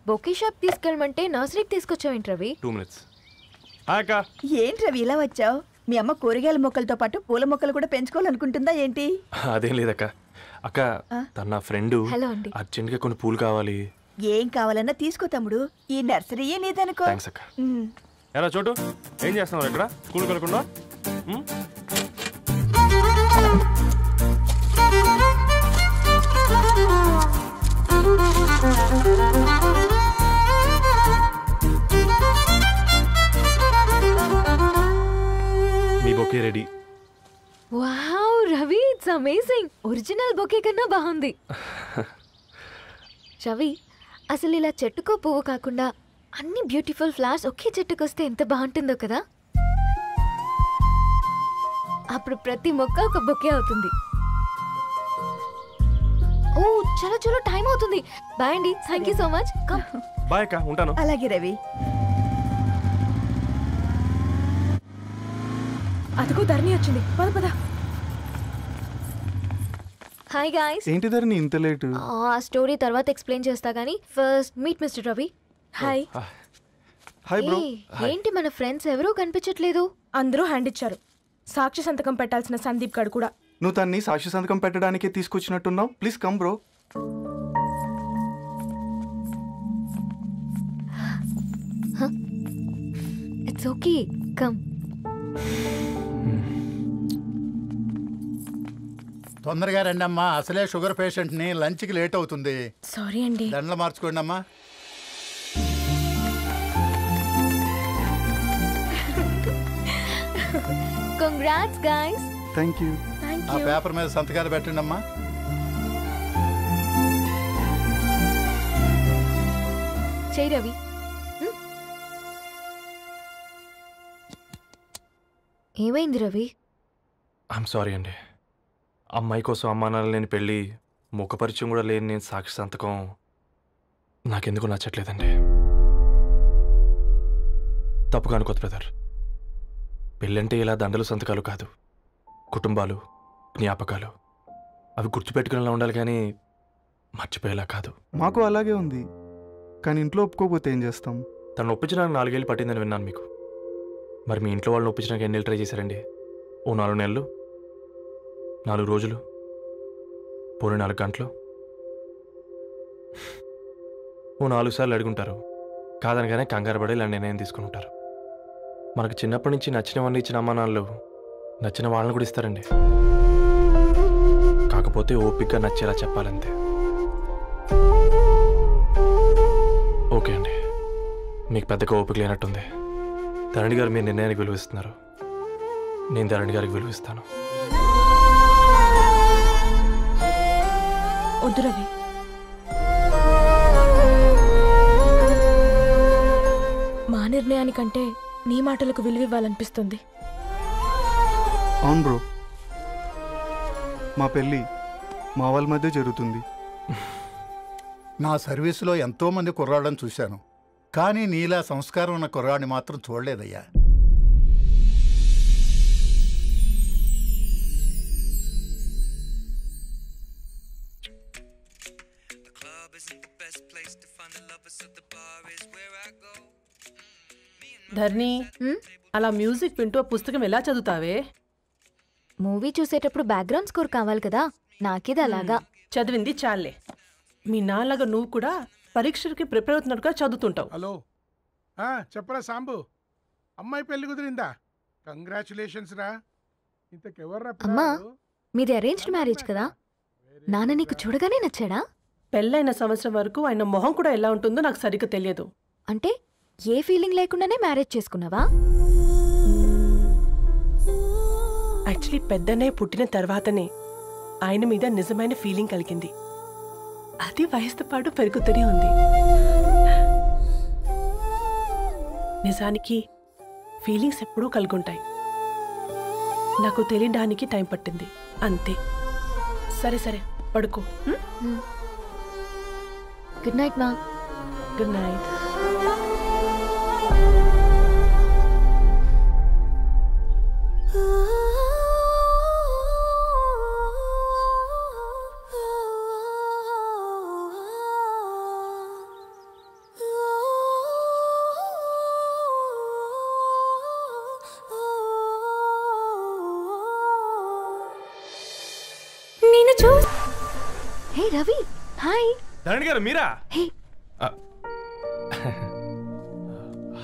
Bouquet shop తీసుకెళ్ళమంటే నర్సరీకి తీసుకొచ్చావేంటి Ravi? 2 minutes. Hi అక్క. ఏంటి రవి ఇలా వచ్చావు? మీ అమ్మ కూరగాయల మొక్కలతో పాటు పూల మొక్కలు కూడా పెంచుకోవాలనుకుంటుందా ఏంటి? అదేం లేదక్క. అక్క తన నా ఫ్రెండ్. హలో అండి. అర్జెంట్గా కొన్ని పూలు కావాలి. ఏం కావాలన్నా తీసుకో తమ్ముడు, ఈ నర్సరీయే నీదనుకో. థ్యాంక్స్ అక్క. ఎలా చోటు ఏం చేస్తున్నావు ఇక్కడ? స్కూల్కి వెళ్ళకుండా? మీ bouquet ready. Wow Ravi, it's amazing. Original bouquet కన్నా బాగుంది. రవి, అసలు ఇలా చెట్టుకో పువ్వు కాకుండా అన్ని బ్యూటిఫుల్ ఫ్లవర్స్ ఒకే చెట్టుకు వస్తే ఎంత బాగుంటుందో కదా. అప్పుడు ప్రతి మొక్క ఒక బొకే అవుతుంది. ఓ చలో చలో, టైం అవుతుంది. బాయ్ అండి, thank you so much. Bye అక్క, ఉంటాను. అలాగే రవి. అదిగో ధరణి వచ్చింది, పద పద. Hi guys. ఏంటి ధరణి ఇంత లేట్? ఆ స్టోరీ తర్వాత ఎక్స్ప్లెయిన్ చేస్తా గానీ first meet mister Ravi. Hi. Hi bro. ఏంటి మన ఫ్రెండ్స్ ఎవరూ కనిపించట్లేదు? అందరూ హ్యాండ్ ఇచ్చారు. సాక్షి సంతకం పెట్టాల్సిన సందీప్ గడు కూడా. నువ్వు తన్ని సాక్షి సంతకం పెట్టడానికి తీసుకొచ్చినట్టున్నావు. Please come bro. It's okay, come. తొందరగా రండి అమ్మా, అసలే షుగర్ పేషెంట్ని, లంచ్కి లేట్ అవుతుంది. సారీ అండి. దండలు మార్చుకోండి అమ్మా. Congrats guys. Thank you. ఆ పేపర్ మీద సంతకాలు పెట్టండి అమ్మా. చేయి రవి. ఏమైంది రవి? ఐఎమ్ సారీ అండి. అమ్మాయి కోసం అమ్మానాలు లేని పెళ్ళి, ముఖ పరిచయం కూడా లేని నేను సాక్షి సంతకం నాకెందుకు నచ్చట్లేదండి. తప్పుగా అనుకోదు బ్రదర్. పెళ్ళంటే ఇలా దండలు సంతకాలు కాదు, కుటుంబాలు, జ్ఞాపకాలు. అవి గుర్తుపెట్టుకునేలా ఉండాలి కానీ మర్చిపోయేలా కాదు. మాకు అలాగే ఉంది, కానీ ఇంట్లో ఒప్పుకోకపోతే ఏం చేస్తాం? తను ఒప్పించడానికి 4 ఏళ్ళు పట్టిందని విన్నాను మీకు. మరి మీ ఇంట్లో వాళ్ళని ఒప్పించడానికి ఎన్ని ఏళ్ళు ట్రై చేశారండి? ఓ 4 నెలలు, 4 రోజులు, పోనీ 4 గంటలు, ఓ 4 సార్లు అడుగుంటారు. కాదనగానే కంగారు పడి ఇలా నిర్ణయం తీసుకుని ఉంటారు. మనకు చిన్నప్పటి నుంచి నచ్చినవన్నీ ఇచ్చిన అమ్మానాళ్ళు నచ్చిన వాళ్ళని కూడా ఇస్తారండి. కాకపోతే ఓపికగా నచ్చేలా చెప్పాలంతే. ఓకే అండి, మీకు పెద్దగా ఓపిక లేనట్టుంది. ధరణి గారు మీ నిర్ణయానికి విలువిస్తున్నారు, నేను ధరణి గారికి విలువిస్తాను. వద్దు రవి. మా నిర్ణయానికంటే నీ మాటలకు విలువివ్వాలనిపిస్తుంది. అవును బ్రో, మా పెళ్ళి మా వాళ్ళ మధ్య జరుగుతుంది. నా సర్వీసులో ఎంతోమంది కుర్రాళ్ళని చూశాను, కానీ నీలా సంస్కారం ఉన్న కుర్రాడిని మాత్రం చూడలేదయ్యా. ధర్ని, అలా మ్యూజిక్ వింటూ పుస్తకం ఎలా చదువుతావే? మూవీ చూసేటప్పుడు బ్యాక్గ్రౌండ్ స్కోర్ కావాలి కదా, నాకేది అలాగా. చదివింది చాలే. మీ నాన్నగా నువ్వు కూడా పరీక్షలకి ప్రిపేర్ అవుతున్నట్టుగా చదువుతుంటావు. హలో, చెప్పరా సాంబు, అమ్మాయి పెళ్లి కుదిరిందా? కంగ్రాచులేషన్స్ రా. ఇంతకెవర్రా? అమ్మా, మీది అరేంజ్డ్ మ్యారేజ్ కదా, నాన్న నీకు చూడగానే నచ్చాడా? పెళ్ళైన సంవత్సరం వరకు ఆయన మొహం కూడా ఎలా ఉంటుందో నాకు సరిగ్గా తెలియదు. అంటే ఏ ఫీలింగ్ లేకుండానే మ్యారేజ్ చేసుకున్నావా? యాక్చువల్లీ పెద్దనే పుట్టిన తర్వాతనే ఆయన మీద నిజమైన ఫీలింగ్ కలిగింది. అది వయసుతో పాటు పెరుగుతూనే ఉంది. నిజానికి ఫీలింగ్స్ ఎప్పుడూ కలుగుంటాయి, నాకు తెలియడానికి టైం పట్టింది అంతే. సరే సరే, పడుకో. గుడ్ నైట్ మా. Good night. Hey Ravi, hi. Dharani గారు మీరా? హే,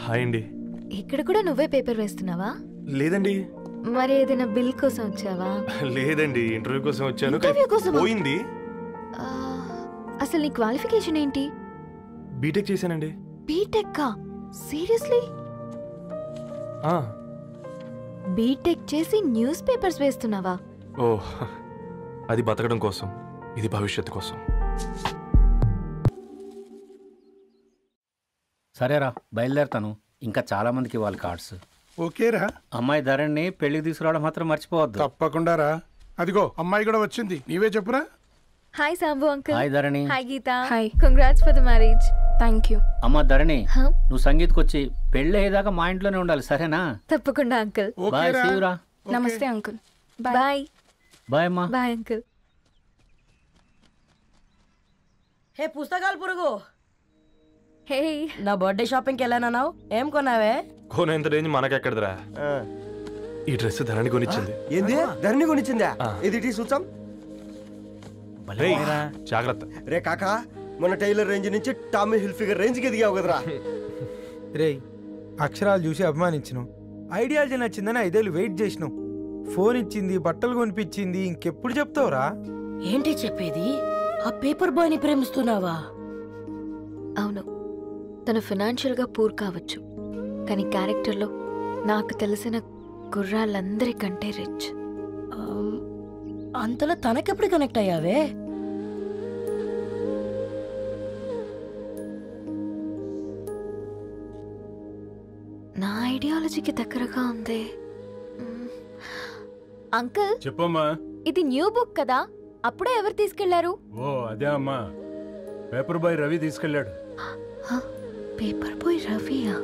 హాయ్ అండి. ఇక్కడ కూడా నువ్వే పేపర్ వేస్తున్నావా? లేదండి. మరి ఏదైనా బిల్ కోసం వచ్చావా? లేదండి, ఇంటర్వ్యూ కోసం వచ్చాను. ఇంటర్వ్యూ కోసమా? పోయింది. ఆ, అసలు నీ క్వాలిఫికేషన్ ఏంటి? బీటెక్ చేశానండి. బీటెక్? సీరియస్లీ? బీటెక్ చేసి న్యూస్ పేపర్స్ వేస్తున్నావా? ఓ, అది బతకడం కోసం, ఇది భవిష్యత్తు కోసం. సరేరా, బయలుదేరుతాను. ఇంకా చాలా మందికి ఇవ్వాలి కార్డ్స్. ఓకేరా. అమ్మాయి ధరణి పెళ్లికి తీసుకురావడం మాత్రం మర్చిపోవద్దు. తప్పకుండా రా. అదిగో అమ్మాయి కూడా వచ్చింది. నీవే చెప్పురా. Hi Sambu uncle. Hi Dharani. Hi Geetha. Hi. Congrats for the marriage. Thank you. అమ్మ ధరణి, Huh? నువ్వు సంగీత్కి వచ్చి పెళ్లి అయ్యేదాకా మా ఇంట్లోనే ఉండాలి, సరేనా? తప్పకుండా అంకుల్. బాయ్, ఓకేరా. సీవురా. నమస్తే అంకుల్. బాయ్. బాయ్ అమ్మా. Bye uncle. హే పుస్తకాలు పురుగు, హే, నా బర్త్డే షాపింగ్కి వెళ్ళానన్నావు, ఏం కొన్నావే? కోనేంత రేంజ్ మనకెక్కడదిరా. ఈ డ్రెస్ ధరణి కొనిచ్చింది. ఏంది ధరణి కొనిచ్చిందా? ఇది చూసాం. రేయ్, జాగ్రత్త. రే కాకా, మన టైలర్ రేంజ్ నుంచి టామీ హిల్ఫిగర్ రేంజ్ కి ఎదిగావు కదరా. రేయ్, అక్షరాలు చూసి అభిమానించను, ఐడియాలజీ నచ్చిందని 5 ఏళ్ళు వెయిట్ చేసినావు. ఫోన్ ఇచ్చింది, బట్టలు కొనిపించింది, ఇంకెప్పుడు చెప్తావురా? ఏంటి చెప్పేది? ఆ పేపర్ బాయ్ ని ప్రేమిస్తున్నావా? అవును, తను ఫినాన్షియల్గా పూర్ కావచ్చు, కానీ క్యారెక్టర్లో నాకు తెలిసిన కుర్రాళ్ళందరికంటే రిచ్. అంతలో తనకెప్పుడు కనెక్ట్ అయ్యావే? నా ఐడియాలజీకి దగ్గరగా ఉంది. అంకుల్, చెప్పమ్మా. ఇది న్యూ బుక్ కదా, అప్పుడే ఎవరు తీసుకెళ్లారు? ఓ అదే అమ్మా, పేపర్ బాయ్ రవి తీసుకెళ్ళాడు. పేపర్ బాయ్ రవియా?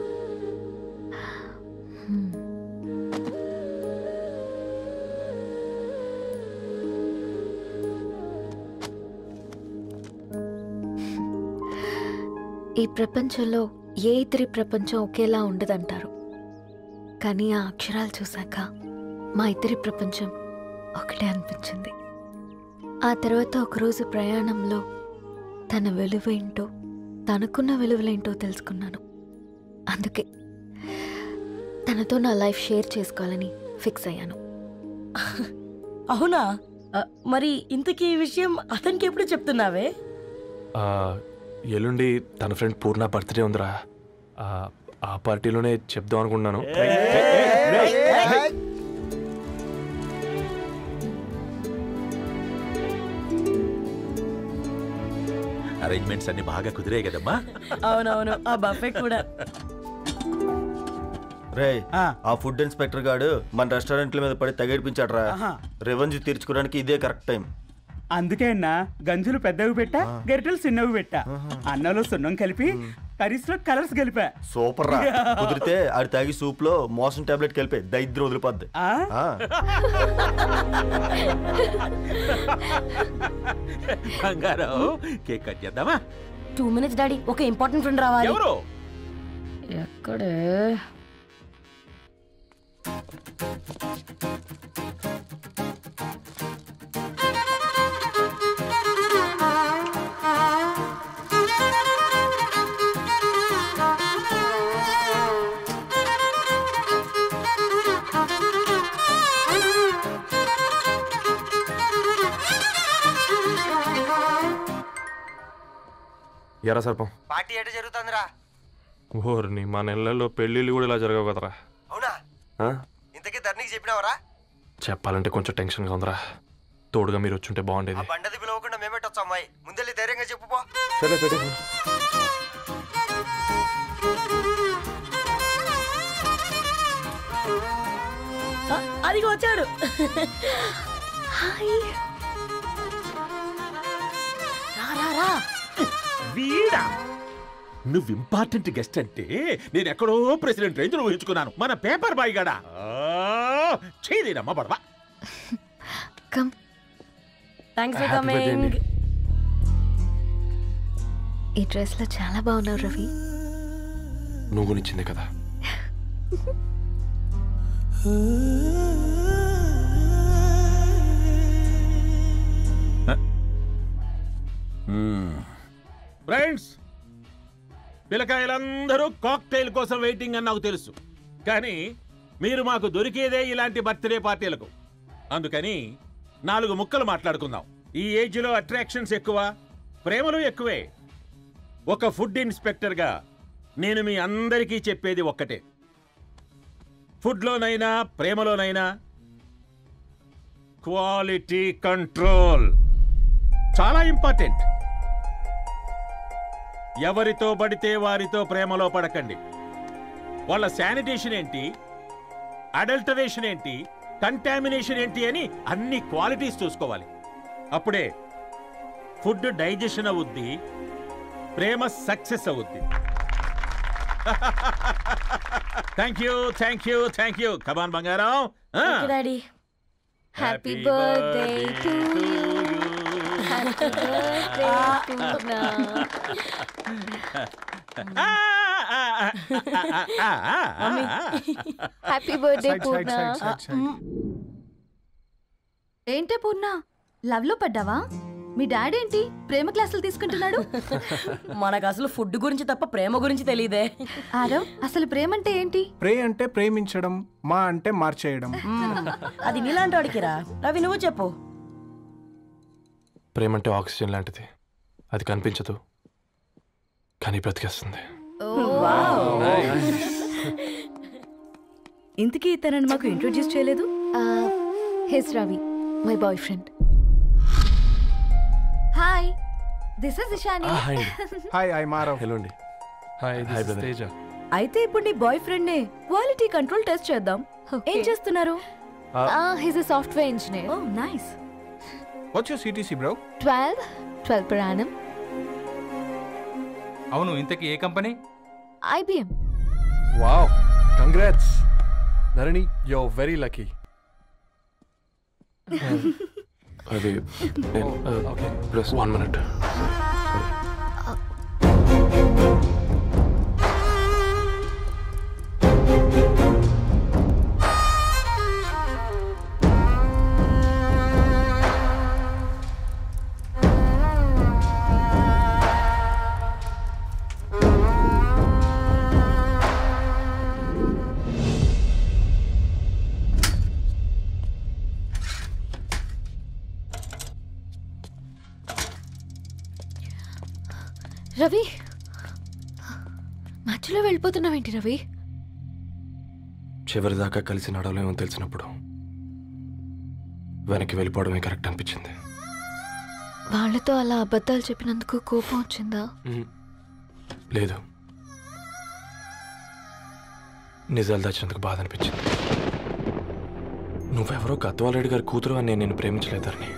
ఈ ప్రపంచంలో ఏ ఇతరి ప్రపంచం ఒకేలా ఉండదంటారు, కానీ ఆ అక్షరాలు చూశాక మా ఇద్దరి ప్రపంచం ఒకటే అనిపించింది. ఆ తర్వాత ఒకరోజు ప్రయాణంలో తన విలువేంటో, తనకున్న విలువలేంటో తెలుసుకున్నాను. అందుకే తనతో నా లైఫ్ షేర్ చేసుకోవాలని ఫిక్స్ అయ్యాను. అవునా? మరి ఇంతకీ ఈ విషయం అతనికి ఎప్పుడు చెప్తున్నావే? ఎల్లుండి తన ఫ్రెండ్ పూర్ణ బర్త్డే ఉందిరా. ఆ పార్టీలోనే చెప్దాం అనుకున్నాను. అరేంజ్మెంట్స్ అన్ని బాగా కుదిరే కదమ్మా? అవునవును, ఆ బఫే కూడా. రే, ఆ ఫుడ్ ఇన్స్పెక్టర్ గాడు మన రెస్టారెంట్ల మీద పడి తగేడిపించాడు రా. రెవెన్యూ తీర్చుకోవడానికి ఇదే కరెక్ట్ టైం. అందుకే అన్నా గంజులు పెద్దవి పెట్టా, గరిటెలు చిన్నవి పెట్టా. అన్నంలో సున్నం కలిపి కర్రీస్ లో కలర్స్ కలిపా. సూపర్ రా. కుదిరితే ఆడి తాగి సూప్ లో మోషన్ టాబ్లెట్ కలిపే, దరిద్రం వదిలిపోద్ది. బంగారం, కేక్ కట్ చేద్దామా? 2 minutes డాడీ, ఒక ఇంపార్టెంట్ ఫ్రెండ్ రావాలి. ఎవరు? ఎక్కడే? ఎరా సర్పం, పార్టీ ఎట జరుగుతుందిరా? ఓర్ని, మా నెలల్లో పెళ్ళిళ్ళు కూడా ఇలా జరగవు కదరా. అవునా? ఇంతకీ ధరణికి చెప్పినావరా? చెప్పాలంటే కొంచెం టెన్షన్గా ఉందిరా. తోడుగా మీరు వచ్చుంటే బాగుండేది. బండది పిలవకుండా మేమేటొచ్చా అమ్మాయి? ముందెళ్ళి ధైర్యంగా చెప్పుపో. సరే పెట్టి. అదిగో వచ్చాడు. హాయ్. రా. వీడా? నువ్వు ఇంపార్టెంట్ గెస్ట్ అంటే నేను ఎక్కడో ప్రెసిడెంట్ రేంజ్ ఊహించుకున్నాను. మన పేపర్ బాయ్ గడా చేయలేదమ్మా బడవా. కమ్. Thanks for coming. ఈ డ్రెస్ లో చాలా బాగున్నావు రవి. నువ్వు గురించిందే కదా. ఫ్రెండ్స్, పిల్లకాయలందరూ కాక్టైల్ కోసం వెయిటింగ్ అని నాకు తెలుసు. కానీ మీరు మాకు దొరికేదే ఇలాంటి బర్త్డే పార్టీలకు. అందుకని 4 ముక్కలు మాట్లాడుకుందాం. ఈ ఏజ్లో అట్రాక్షన్స్ ఎక్కువ, ప్రేమలు ఎక్కువే. ఒక ఫుడ్ ఇన్స్పెక్టర్గా నేను మీ అందరికీ చెప్పేది ఒక్కటే. ఫుడ్లోనైనా ప్రేమలోనైనా క్వాలిటీ కంట్రోల్ చాలా ఇంపార్టెంట్. ఎవరితో పడితే వారితో ప్రేమలో పడకండి. వాళ్ళ శానిటేషన్ ఏంటి, అడల్టరేషన్ ఏంటి, కంటామినేషన్ ఏంటి అని అన్ని క్వాలిటీస్ చూసుకోవాలి. అప్పుడే ఫుడ్ డైజెషన్ అవుద్ది, ప్రేమ సక్సెస్ అవుద్ది. Thank you, thank you, thank you. Come on బంగారం. Daddy, happy birthday to you. Happy birthday Purna. Happy birthday Purna. ఏంటే పూర్ణ, లవ్ లో పడ్డావా? మీ డాడీ ఏంటి ప్రేమ క్లాసులు తీసుకుంటున్నాడు? మనకు అసలు ఫుడ్ గురించి తప్ప ప్రేమ గురించి తెలియదే. ఆరవ్, అసలు ప్రేమ అంటే ఏంటి? ప్రే అంటే ప్రేమించడం, మా అంటే మార్చేయడం. అది నీలాంటి వాడికిరా. రవి, నువ్వు చెప్పు. ప్రేమ అంటే ఆక్సిజన్ లాంటిది. అది కనిపించదు కానీ బ్రతికేస్తుంది. ఇంతకీ తనని మాకు ఇంట్రొడ్యూస్ చేయలేదు. He's Ravi, my boyfriend. Hi, this is Ishani. Hi, I మారవ్. హలో అండి. Hi brother. తేజ. అయితే ఇప్పుడు నీ బాయ్ ఫ్రెండ్ నే క్వాలిటీ కంట్రోల్ టెస్ట్ చేద్దాం. ఏం చేస్తున్నారు? He's a software engineer. Oh nice. What's your CTC bro? 12 per annum. అవును, ఇంతకీ ఏ company? IBM. Wow, congrats Dharani, you are very lucky. అది ఓకే, ప్లస్ 1 minute. రవి, మధ్యలో వెళ్ళిపోతున్నావేంటి రవి? చివరిదాకా కలిసి నడవలేమో తెలిసినప్పుడు వెనక్కి వెళ్ళిపోవడమే కరెక్ట్ అనిపించింది. వాళ్ళతో అలా అబద్ధాలు చెప్పినందుకు కోపం వచ్చిందా? లేదు, నిజాలు దాచినందుకు బాధ అనిపించింది. నువ్వెవరో గద్వాలరెడ్డి గారి కూతురు అని నేను ప్రేమించలేదని.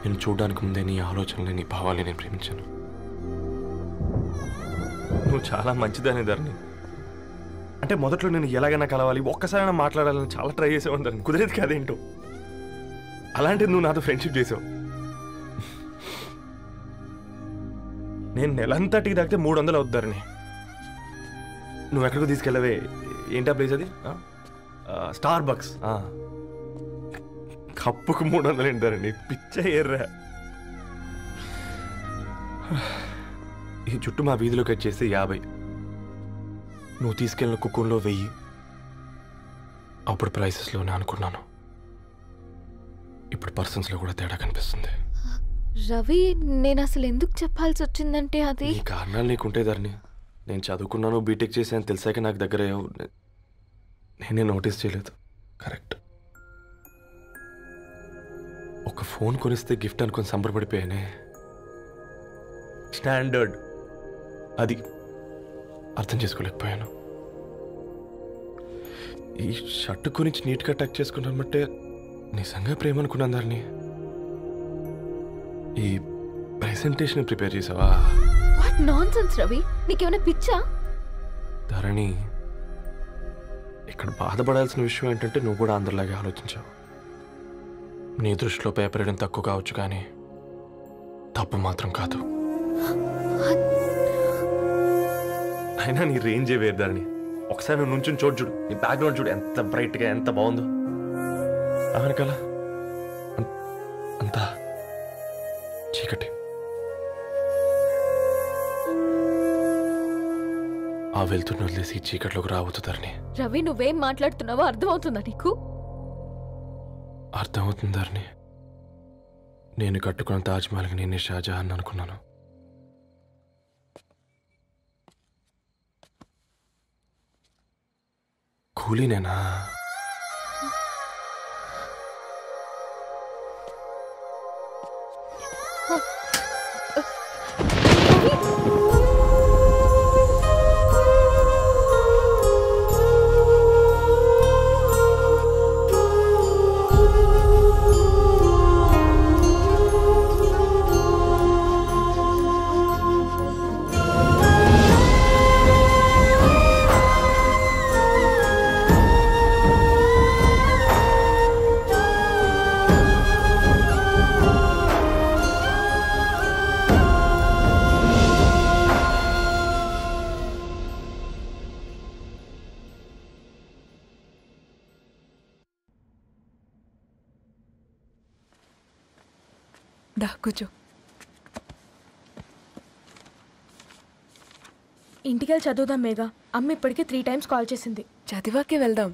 నేను చూడడానికి ముందే నీ ఆలోచనలు, నీ భావాలని నేను ప్రేమించాను. నువ్వు చాలా మంచిదనే ధరణి. అంటే మొదట్లో నేను ఎలాగైనా కలవాలి, ఒక్కసారైనా మాట్లాడాలని చాలా ట్రై చేసేవాడిని ధరణి. కుదిరేది కాదేంటో. అలాంటిది నువ్వు నాతో ఫ్రెండ్షిప్ చేసావు. నేను నెలంతటికి తాకితే 300 అవుతారని. నువ్వు ఎక్కడికి తీసుకెళ్ళవే? ఏంటా ప్లేస్ అది? Star bucks. కప్పుకు 300 ఏంటారండి, పిచ్చ ఎర్రా. ఈ చుట్టూ మా వీధిలో కట్ చేస్తే 50. నువ్వు తీసుకెళ్ళిన కుక్కర్లో 1000. అప్పుడు ప్రైసెస్లోనే అనుకున్నాను, ఇప్పుడు పర్సన్స్లో కూడా తేడా కనిపిస్తుంది. రవి, నేను అసలు ఎందుకు చెప్పాల్సి వచ్చిందంటే అది ఈ కారణాలు నీకుంటే ధరణి. నేను చదువుకున్నాను, బీటెక్ చేశాను తెలిసాక నాకు దగ్గర నేనే నోటీస్ చేయలేదు. కరెక్ట్. ఒక ఫోన్ కొనిస్తే గిఫ్ట్ అనుకొని సంబరపడిపోయానే. స్టాండర్డ్ అది అర్థం చేసుకోలేకపోయాను. ఈ షర్టు గురించి నీట్గా టచ్ చేసుకున్నామంటే నిజంగా ప్రేమ అనుకున్నాను దాన్ని. ఈ ప్రెజెంటేషన్ ప్రిపేర్ చేసావా? వాట్ నాన్సెన్స్ రవి, నీకేమైనా పిచ్చా? ధరణి, ఇక్కడ బాధపడాల్సిన విషయం ఏంటంటే నువ్వు కూడా అందరిలాగే ఆలోచించావు. నీ దృష్టిలో పేపర్ వేయడం తక్కువ కావచ్చు కానీ తప్పు మాత్రం కాదు. అయినా నీ రేంజే వేరు ధరణి. ఒకసారి నువ్వు నుంచుని చూడు, నీ బ్యాక్గ్రౌండ్ చూడు ఎంత బ్రైట్గా, ఎంత బాగుందో. వెనకాల అంతా చీకటి. ఆ వెళ్తున్న వదిలేసి చీకట్లోకి రావద్దు ధరణి. రవి నువ్వేం మాట్లాడుతున్నావో అర్థమవుతుందా నీకు? అర్థమవుతుంది ధరణి. నేను కట్టుకున్న తాజ్మహల్కి నేనే షాజహాన్ అనుకున్నాను. కూలీనేనా? దా కూర్చో. ఇంటికెళ్ళి చదువుదాం మేఘా. అమ్మ ఇప్పటికే 3 times కాల్ చేసింది. చదివాకే వెళ్దాం.